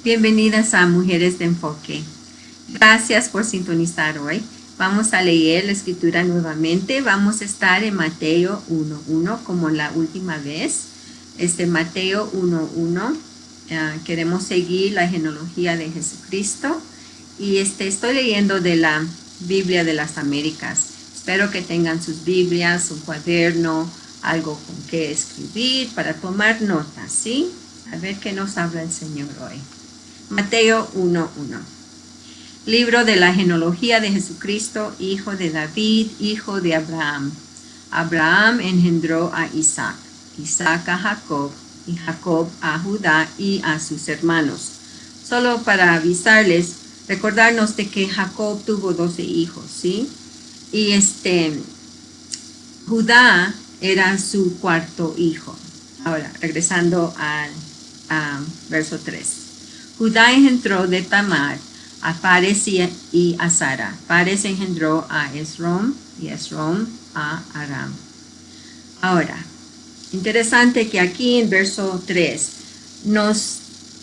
Bienvenidas a Mujeres de Enfoque. Gracias por sintonizar hoy. Vamos a leer la escritura nuevamente. Vamos a estar en Mateo 1:1 como la última vez. Mateo 1:1. Queremos seguir la genealogía de Jesucristo. Y estoy leyendo de la Biblia de las Américas. Espero que tengan sus Biblias, un cuaderno, algo con que escribir para tomar notas, ¿sí? A ver qué nos habla el Señor hoy. Mateo 1:1. Libro de la genealogía de Jesucristo, hijo de David, hijo de Abraham. Abraham engendró a Isaac, Isaac a Jacob, y Jacob a Judá y a sus hermanos. Solo para avisarles, recordarnos de que Jacob tuvo 12 hijos, ¿sí? Y Judá era su cuarto hijo. Ahora, regresando al verso 3. Judá engendró de Tamar a Fares y a Zara. Fares engendró a Esrom y Esrom a Aram. Ahora, interesante que aquí en verso 3 nos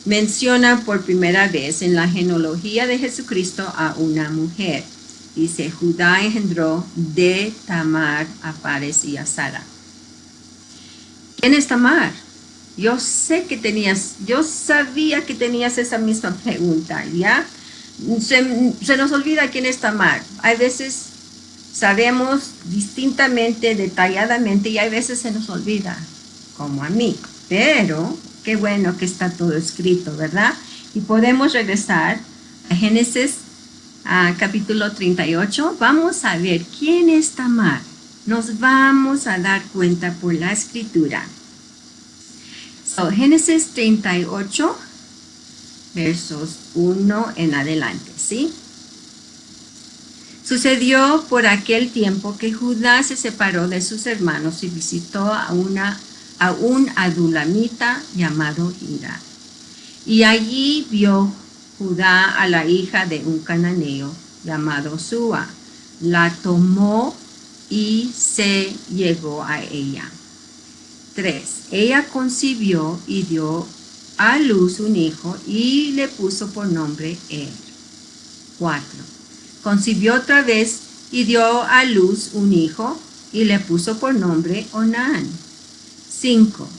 menciona por primera vez en la genealogía de Jesucristo a una mujer. Dice, Judá engendró de Tamar a Fares y a Zara. ¿Quién es Tamar? Yo sabía que tenías esa misma pregunta, ¿ya? Se nos olvida quién es Tamar. Hay veces sabemos distintamente, detalladamente, y hay veces se nos olvida, como a mí. Pero qué bueno que está todo escrito, ¿verdad? Y podemos regresar a Génesis capítulo 38. Vamos a ver quién es Tamar. Nos vamos a dar cuenta por la escritura. Génesis 38, versos 1 en adelante, ¿sí? Sucedió por aquel tiempo que Judá se separó de sus hermanos y visitó a un adulamita llamado Hira. Y allí vio Judá a la hija de un cananeo llamado Sua. La tomó y se llegó a ella. 3. Ella concibió y dio a luz un hijo y le puso por nombre Er. 4. Concibió otra vez y dio a luz un hijo y le puso por nombre Onán. 5.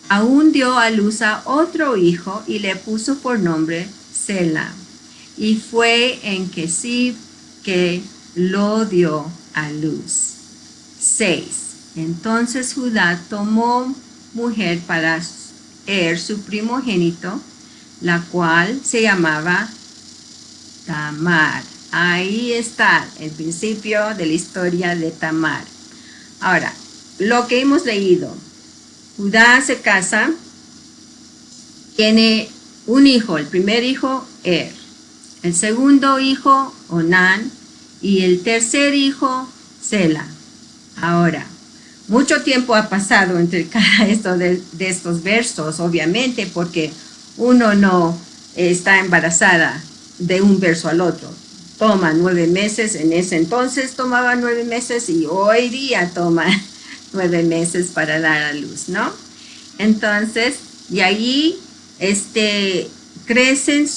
Aún dio a luz a otro hijo y le puso por nombre Sela. Y fue en que sí que lo dio a luz. 6. Entonces Judá tomó mujer para su primogénito, la cual se llamaba Tamar. Ahí está el principio de la historia de Tamar. Ahora, lo que hemos leído. Judá se casa, tiene un hijo, el primer hijo, Er. El segundo hijo, Onán. Y el tercer hijo, Sela. Ahora, mucho tiempo ha pasado entre cada de estos versos, obviamente, porque uno no está embarazada de un verso al otro. Toma 9 meses, en ese entonces tomaba 9 meses y hoy día toma 9 meses para dar a luz, ¿no? Entonces, y allí crecen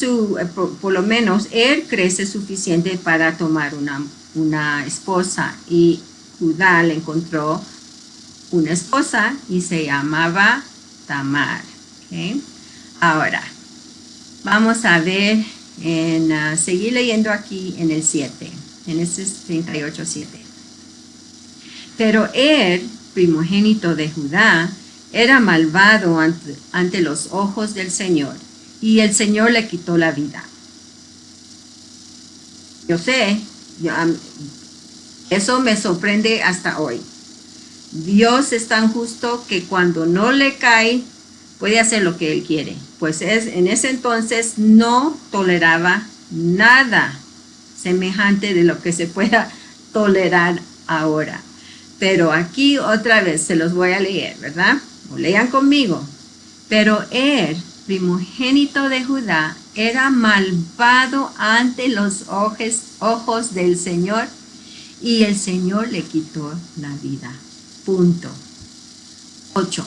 por lo menos él crece suficiente para tomar una esposa, y Judá le encontró una esposa y se llamaba Tamar. ¿Okay? Ahora, vamos a ver, seguir leyendo aquí en el 7, Génesis 38, 7. Pero primogénito de Judá, era malvado ante los ojos del Señor, y el Señor le quitó la vida. Yo sé, eso me sorprende hasta hoy. Dios es tan justo que cuando no le cae, puede hacer lo que Él quiere. Pues en ese entonces no toleraba nada semejante de lo que se pueda tolerar ahora. Pero aquí otra vez se los voy a leer, ¿verdad? O lean conmigo. Pero primogénito de Judá, era malvado ante los ojos del Señor, y el Señor le quitó la vida. Punto. 8.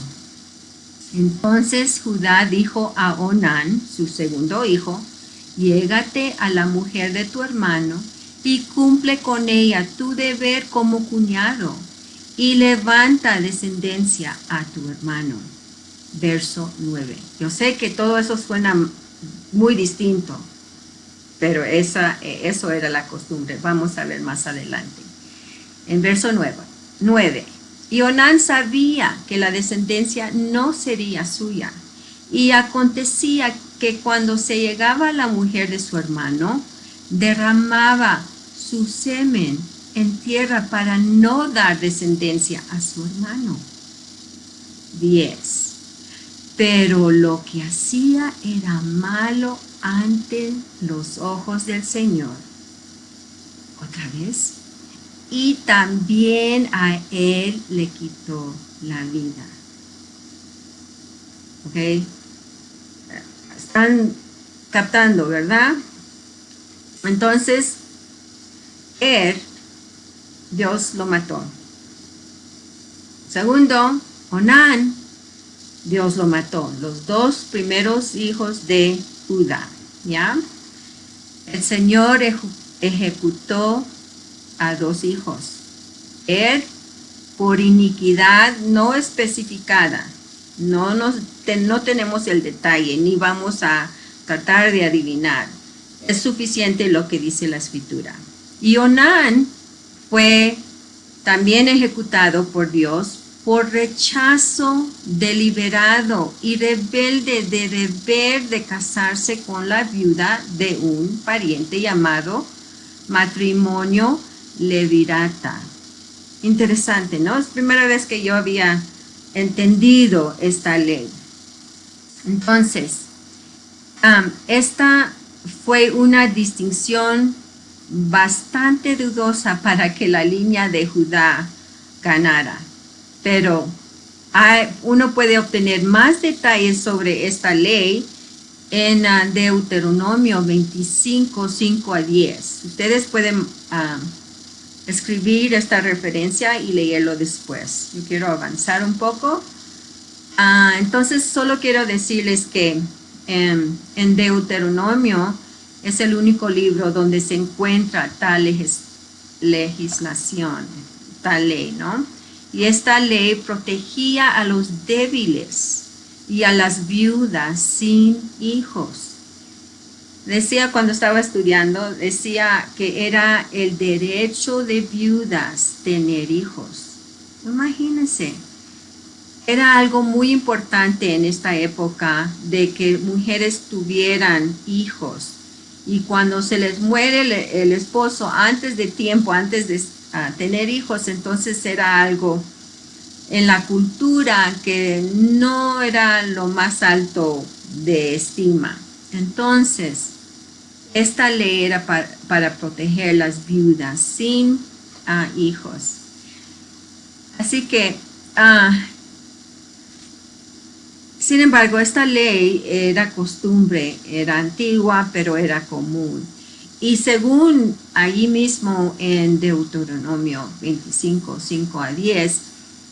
Entonces Judá dijo a Onán, su segundo hijo: llégate a la mujer de tu hermano y cumple con ella tu deber como cuñado, y levanta descendencia a tu hermano. Verso 9. Yo sé que todo eso suena muy distinto, pero eso era la costumbre. Vamos a ver más adelante. En verso 9. Y Onán sabía que la descendencia no sería suya, y acontecía que cuando se llegaba a la mujer de su hermano, derramaba su semen en tierra para no dar descendencia a su hermano. 10. Pero lo que hacía era malo ante los ojos del Señor. Otra vez. Y también a él le quitó la vida. ¿Ok? Están captando, ¿verdad? Entonces, Dios lo mató. Segundo, Onán, Dios lo mató. Los dos primeros hijos de Judá, ¿ya? El Señor ejecutó a dos hijos. Por iniquidad no especificada. No tenemos el detalle, ni vamos a tratar de adivinar. Es suficiente lo que dice la escritura. Y Onán fue también ejecutado por Dios por rechazo deliberado y rebelde de deber de casarse con la viuda de un pariente llamado matrimonio levirata. Interesante, ¿no? Es la primera vez que yo había entendido esta ley. Entonces, esta fue una distinción bastante dudosa para que la línea de Judá ganara. Pero uno puede obtener más detalles sobre esta ley en Deuteronomio 25, 5 a 10. Ustedes pueden escribir esta referencia y leerlo después. Yo quiero avanzar un poco. Entonces, solo quiero decirles que en Deuteronomio es el único libro donde se encuentra tal legislación, tal ley, ¿no? Y esta ley protegía a los débiles y a las viudas sin hijos. Decía cuando estaba estudiando, decía que era el derecho de viudas tener hijos. Imagínense, era algo muy importante en esta época de que mujeres tuvieran hijos. Y cuando se les muere el esposo antes de tiempo, antes de tener hijos, entonces era algo en la cultura que no era lo más alto de estima. Entonces, esta ley era para proteger las viudas sin hijos. Así que, sin embargo, esta ley era costumbre, era antigua, pero era común. Y según allí mismo en Deuteronomio 25, 5 a 10,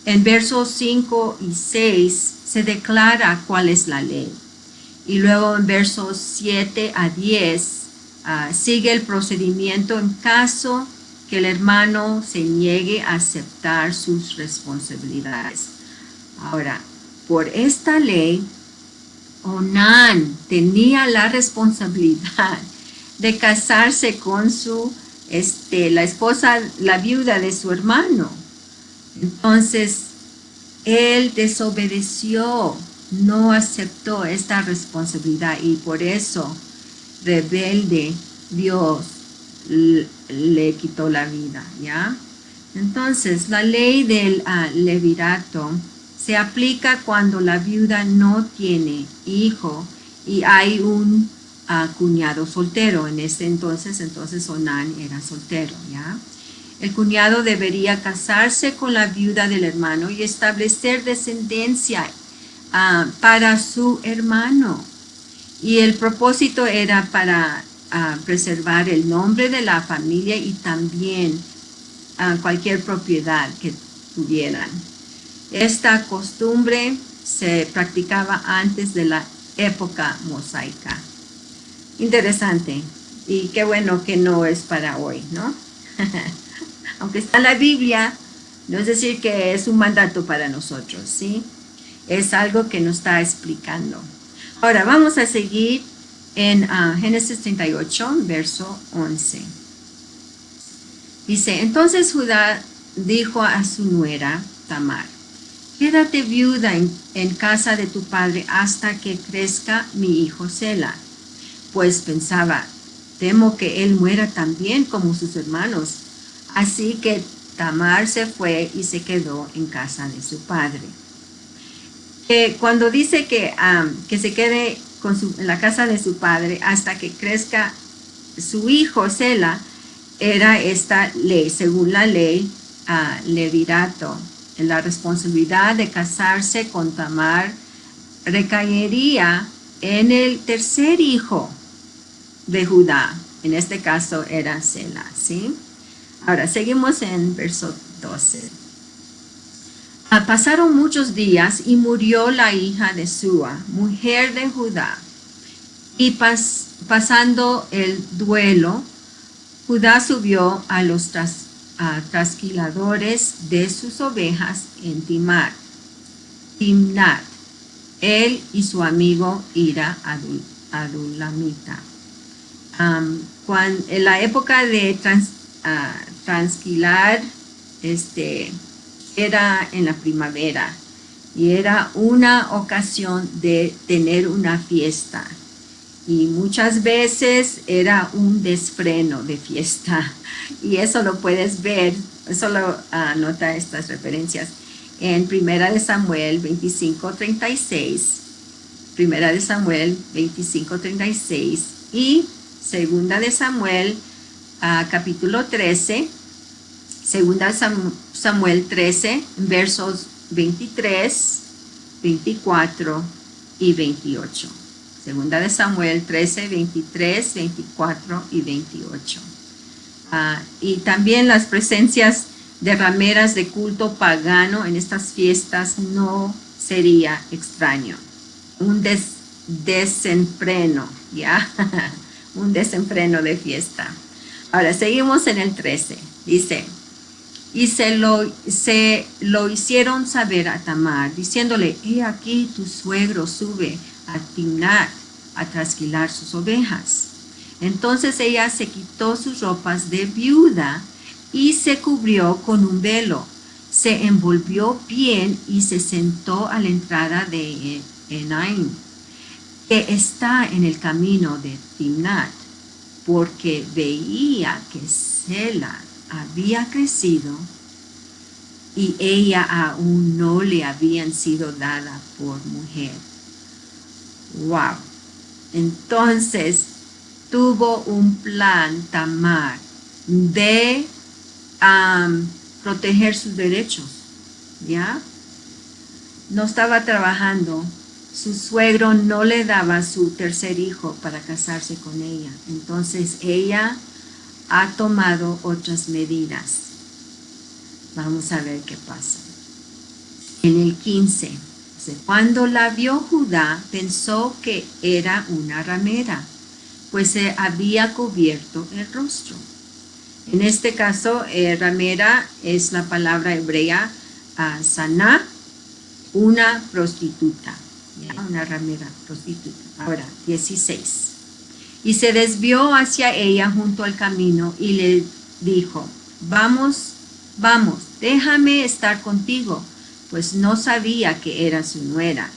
en versos 5 y 6 se declara cuál es la ley. Y luego en versos 7 a 10 sigue el procedimiento en caso que el hermano se niegue a aceptar sus responsabilidades. Ahora, por esta ley, Onán tenía la responsabilidad de casarse con la esposa, la viuda de su hermano. Entonces, él desobedeció, no aceptó esta responsabilidad y por eso, rebelde, Dios le quitó la vida, ¿ya? Entonces, la ley del levirato se aplica cuando la viuda no tiene hijo y hay un cuñado soltero. En ese entonces Onán era soltero, ¿ya? El cuñado debería casarse con la viuda del hermano y establecer descendencia para su hermano. Y el propósito era para preservar el nombre de la familia y también cualquier propiedad que tuvieran. Esta costumbre se practicaba antes de la época mosaica. Interesante. Y qué bueno que no es para hoy, ¿no? Aunque está en la Biblia, no es decir que es un mandato para nosotros, ¿sí? Es algo que nos está explicando. Ahora vamos a seguir en Génesis 38, verso 11. Dice, entonces Judá dijo a su nuera Tamar, quédate viuda en casa de tu padre hasta que crezca mi hijo Sela. Pues pensaba, temo que él muera también como sus hermanos. Así que Tamar se fue y se quedó en casa de su padre. Cuando dice que se quede en la casa de su padre hasta que crezca su hijo Sela, era esta ley, según la ley levirato. La responsabilidad de casarse con Tamar recaería en el tercer hijo de Judá. En este caso era Sela, ¿sí? Ahora, seguimos en verso 12. Pasaron muchos días y murió la hija de Sua, mujer de Judá. Y pasando el duelo, Judá subió a los trasquiladores de sus ovejas en Timnat, él y su amigo Hira Adulamita. En la época de trasquilar, era en la primavera y era una ocasión de tener una fiesta. Y muchas veces era un desfreno de fiesta. Y eso lo puedes ver, eso lo anota estas referencias en 1 Samuel 25:36, 1 Samuel 25:36 y 2 Samuel capítulo 13, 2 Samuel 13, versos 23, 24 y 28. Segunda de Samuel 13, 23, 24 y 28. Y también las presencias de rameras de culto pagano en estas fiestas no sería extraño. Un desenfreno, ¿ya? Un desenfreno de fiesta. Ahora, seguimos en el 13. Dice, y se lo hicieron saber a Tamar, diciéndole, he aquí tu suegro sube a Timnat a trasquilar sus ovejas. Entonces ella se quitó sus ropas de viuda y se cubrió con un velo, se envolvió bien y se sentó a la entrada de Enaim, que está en el camino de Timnat, porque veía que Sela había crecido y ella aún no le habían sido dada por mujer. ¡Wow! Entonces tuvo un plan Tamar de proteger sus derechos, ¿ya? No estaba trabajando, su suegro no le daba su tercer hijo para casarse con ella, entonces ella ha tomado otras medidas. Vamos a ver qué pasa. En el 15, cuando la vio Judá, pensó que era una ramera, pues se había cubierto el rostro. En este caso, ramera es la palabra hebrea saná, una prostituta, ¿ya? Una ramera prostituta. Ahora, 16. Y se desvió hacia ella junto al camino y le dijo, vamos, déjame estar contigo, pues no sabía que era su nuera.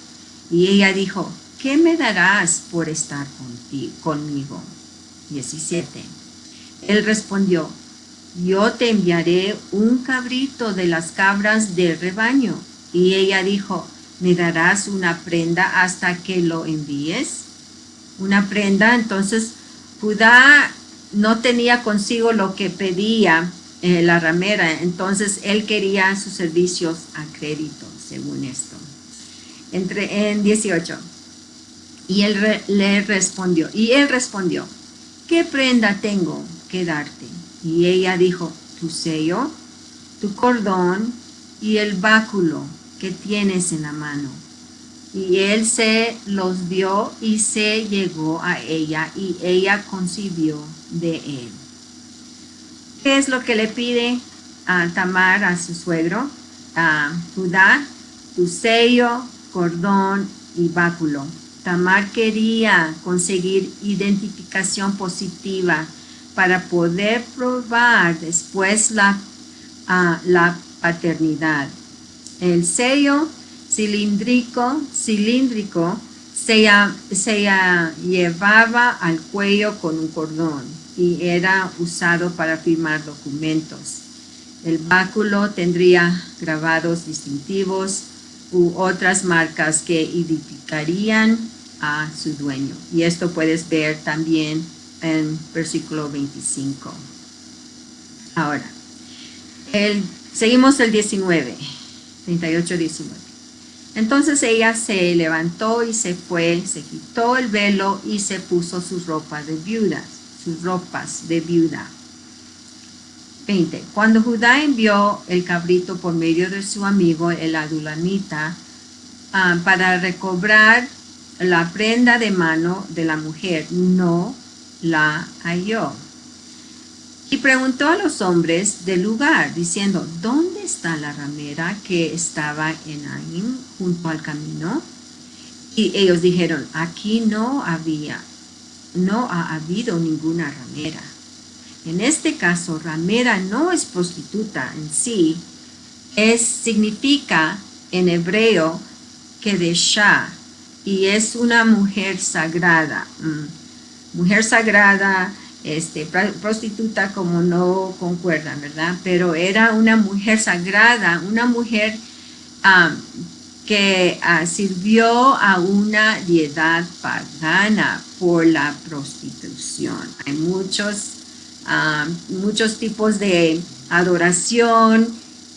Y ella dijo, ¿qué me darás por estar conmigo? 17. Él respondió, yo te enviaré un cabrito de las cabras del rebaño. Y ella dijo, ¿me darás una prenda hasta que lo envíes? Una prenda. Entonces Judá no tenía consigo lo que pedía la ramera. Entonces él quería sus servicios a crédito, según esto. En 18. Y él respondió, ¿qué prenda tengo que darte? Y ella dijo, tu sello, tu cordón y el báculo que tienes en la mano. Y él se los dio y se llegó a ella, y ella concibió de él. ¿Qué es lo que le pide a Tamar a su suegro? A Judá, tu sello, cordón y báculo. Tamar quería conseguir identificación positiva para poder probar después la paternidad. El sello cilíndrico se llevaba al cuello con un cordón y era usado para firmar documentos. El báculo tendría grabados distintivos u otras marcas que identificarían a su dueño. Y esto puedes ver también en versículo 25. Ahora, seguimos el 19, 38, 19. Entonces ella se levantó y se fue, se quitó el velo y se puso sus ropas de viuda. 20. Cuando Judá envió el cabrito por medio de su amigo el adulamita para recobrar la prenda de mano de la mujer, no la halló. Y preguntó a los hombres del lugar, diciendo, ¿dónde está la ramera que estaba en Aim, junto al camino? Y ellos dijeron, aquí no ha habido ninguna ramera. En este caso, ramera no es prostituta en sí, significa en hebreo kedeshá, y es una mujer sagrada. Mujer sagrada, prostituta como no concuerdan, ¿verdad? Pero era una mujer sagrada, una mujer que sirvió a una deidad pagana por la prostitución. Hay muchos tipos de adoración,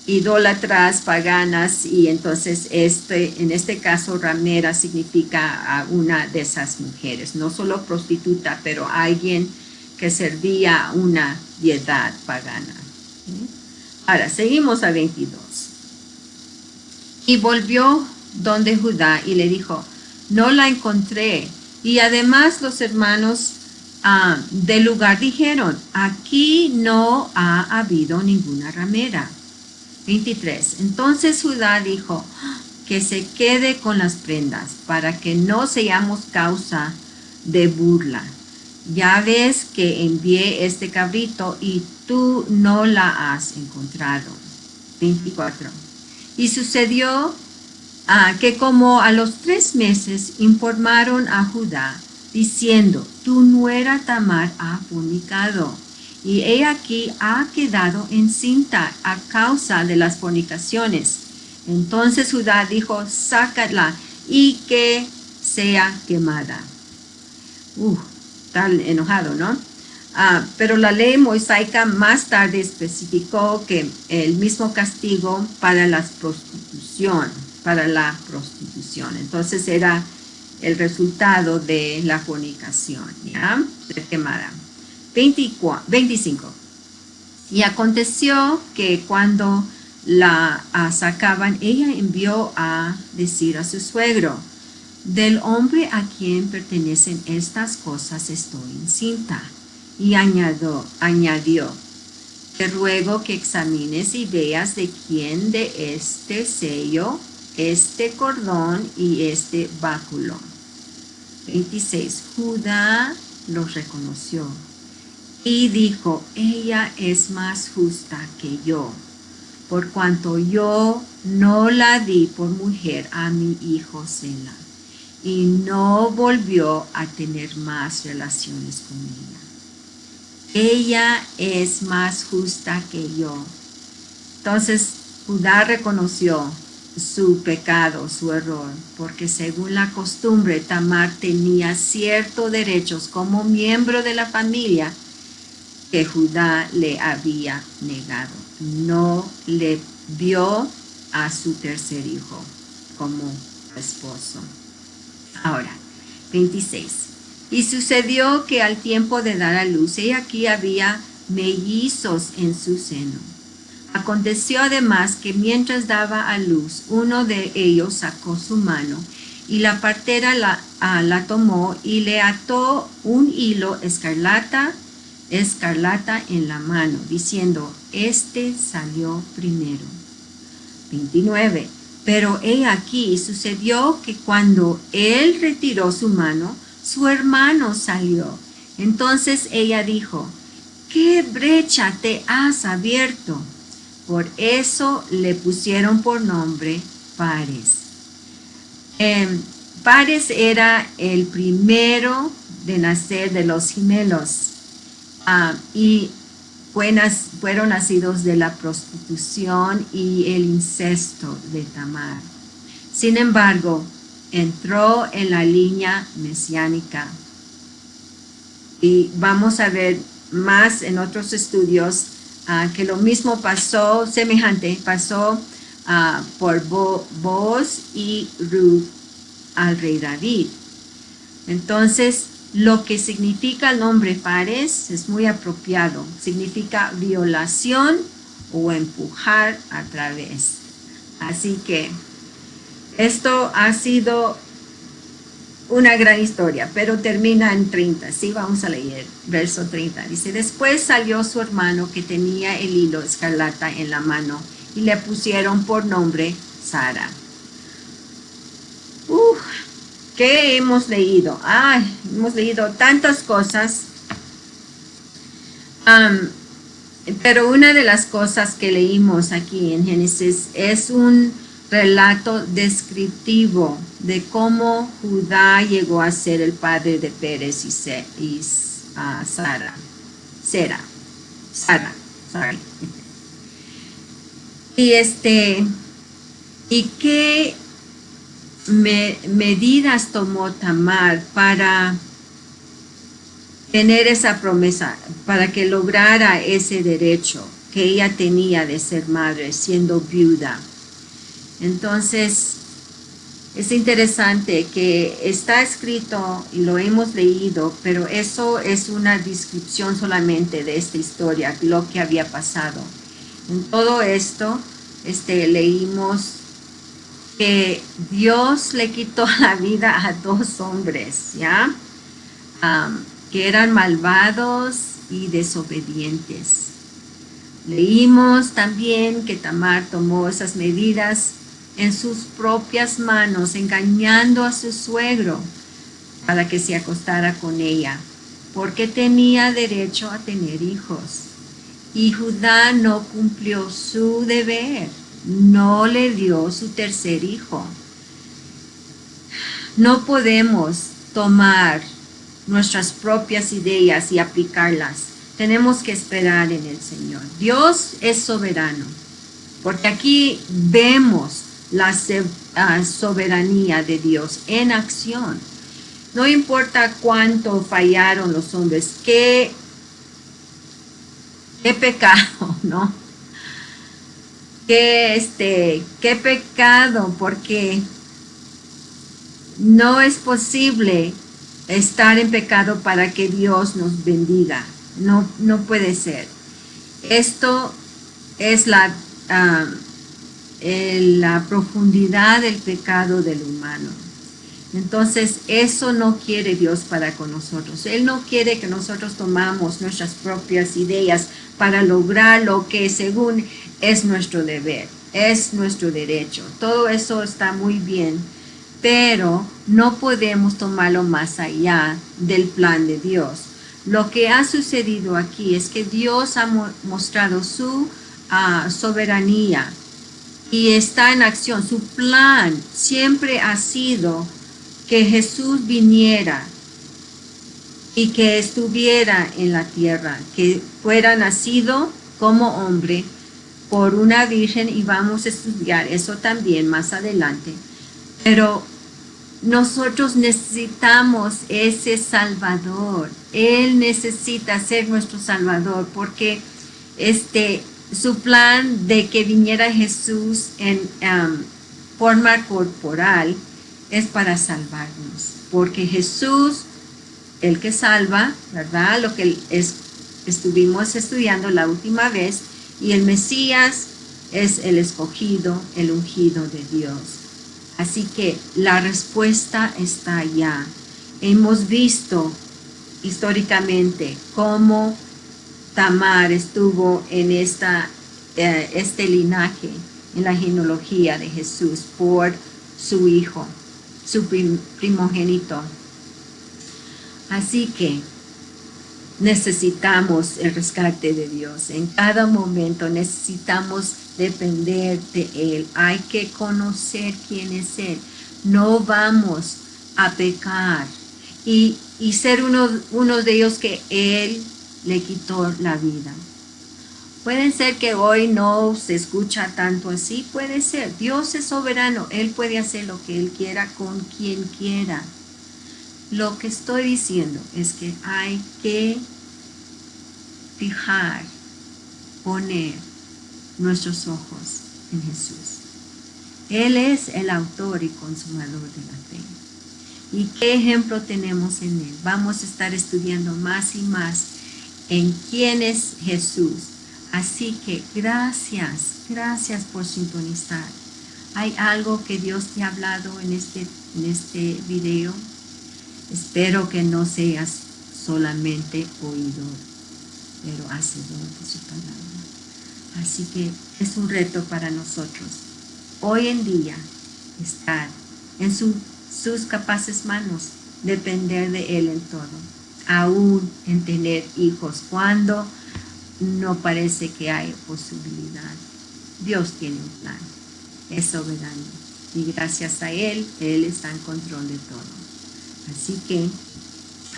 idólatras paganas, y entonces en este caso ramera significa a una de esas mujeres, no solo prostituta, pero alguien que servía a una deidad pagana. Ahora, seguimos a 22. Y volvió donde Judá y le dijo, no la encontré. Y además los hermanos del lugar dijeron, aquí no ha habido ninguna ramera. 23. Entonces Judá dijo, que se quede con las prendas, para que no seamos causa de burla. Ya ves que envié este cabrito y tú no la has encontrado. 24. Y sucedió que como a los 3 meses informaron a Judá, diciendo, tu nuera Tamar ha fornicado, y he aquí ha quedado encinta a causa de las fornicaciones. Entonces Judá dijo, sácala y que sea quemada. Está enojado, ¿no? Pero la ley mosaica más tarde especificó que el mismo castigo para la prostitución. Entonces era el resultado de la fornicación, ¿ya? De quemada. 25. Y aconteció que cuando la sacaban, ella envió a decir a su suegro, del hombre a quien pertenecen estas cosas estoy encinta. Y añadió, te ruego que examines y veas de quién de este sello, este cordón y este báculo. 26. Judá los reconoció y dijo, ella es más justa que yo, por cuanto yo no la di por mujer a mi hijo Sela, y no volvió a tener más relaciones con ella. Ella es más justa que yo. Entonces Judá reconoció su pecado, su error, porque según la costumbre Tamar tenía ciertos derechos como miembro de la familia que Judá le había negado. No le dio a su tercer hijo como esposo. Ahora, 26. Y sucedió que al tiempo de dar a luz, he aquí había mellizos en su seno. Aconteció además que mientras daba a luz, uno de ellos sacó su mano y la partera la tomó y le ató un hilo escarlata en la mano, diciendo, este salió primero. 29. Pero he aquí, sucedió que cuando él retiró su mano, su hermano salió. Entonces ella dijo, ¿qué brecha te has abierto? Por eso le pusieron por nombre Fares. Fares era el primero de nacer de los gemelos y fueron nacidos de la prostitución y el incesto de Tamar. Sin embargo, entró en la línea mesiánica. Y vamos a ver más en otros estudios que lo mismo pasó, semejante, pasó por Booz y Ruth al rey David. Entonces, lo que significa el nombre Fares es muy apropiado. Significa violación o empujar a través. Así que esto ha sido una gran historia, pero termina en 30. Sí, vamos a leer verso 30. Dice, después salió su hermano que tenía el hilo escarlata en la mano y le pusieron por nombre Sara. ¿Qué hemos leído? Hemos leído tantas cosas. Pero una de las cosas que leímos aquí en Génesis es un relato descriptivo de cómo Judá llegó a ser el padre de Pérez y Sara. Y qué medidas tomó Tamar para tener esa promesa, para que lograra ese derecho que ella tenía de ser madre, siendo viuda. Entonces, es interesante que está escrito y lo hemos leído, pero eso es una descripción solamente de esta historia, lo que había pasado. En todo esto, leímos que Dios le quitó la vida a dos hombres, ¿ya? Que eran malvados y desobedientes. Leímos también que Tamar tomó esas medidas en sus propias manos, engañando a su suegro para que se acostara con ella, porque tenía derecho a tener hijos. Y Judá no cumplió su deber, no le dio su tercer hijo. No podemos tomar nuestras propias ideas y aplicarlas. Tenemos que esperar en el Señor. Dios es soberano, porque aquí vemos la soberanía de Dios en acción. No importa cuánto fallaron los hombres, qué pecado, ¿no? Qué pecado, porque no es posible estar en pecado para que Dios nos bendiga. No puede ser. Esto es la profundidad del pecado del humano. Entonces, eso no quiere Dios para con nosotros. Él no quiere que nosotros tomamos nuestras propias ideas para lograr lo que según es nuestro deber, es nuestro derecho. Todo eso está muy bien, pero no podemos tomarlo más allá del plan de Dios. Lo que ha sucedido aquí es que Dios ha mostrado su soberanía y está en acción. Su plan siempre ha sido que Jesús viniera y que estuviera en la tierra, que fuera nacido como hombre por una virgen, y vamos a estudiar eso también más adelante. Pero nosotros necesitamos ese Salvador. Él necesita ser nuestro Salvador porque su plan de que viniera Jesús en forma corporal es para salvarnos. Porque Jesús, el que salva, ¿verdad? Lo que estuvimos estudiando la última vez, y el Mesías es el escogido, el ungido de Dios. Así que la respuesta está allá. Hemos visto históricamente cómo Tamar estuvo en este linaje, en la genealogía de Jesús por su hijo, su primogénito. Así que necesitamos el rescate de Dios. En cada momento necesitamos depender de Él. Hay que conocer quién es Él. No vamos a pecar y ser uno de ellos que Él le quitó la vida. Puede ser que hoy no se escucha tanto así, puede ser. Dios es soberano, Él puede hacer lo que Él quiera con quien quiera. Lo que estoy diciendo es que hay que fijar, poner nuestros ojos en Jesús. Él es el autor y consumador de la fe. ¿Y qué ejemplo tenemos en Él? Vamos a estar estudiando más y más en quién es Jesús. Así que gracias por sintonizar. ¿Hay algo que Dios te ha hablado en este video? Espero que no seas solamente oidor, pero hacedor de su palabra. Así que es un reto para nosotros hoy en día estar en sus capaces manos, depender de Él en todo, aún en tener hijos cuando no parece que hay posibilidad. Dios tiene un plan, es soberano y gracias a Él está en control de todo. Así que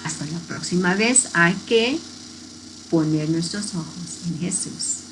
hasta la próxima vez hay que poner nuestros ojos en Jesús.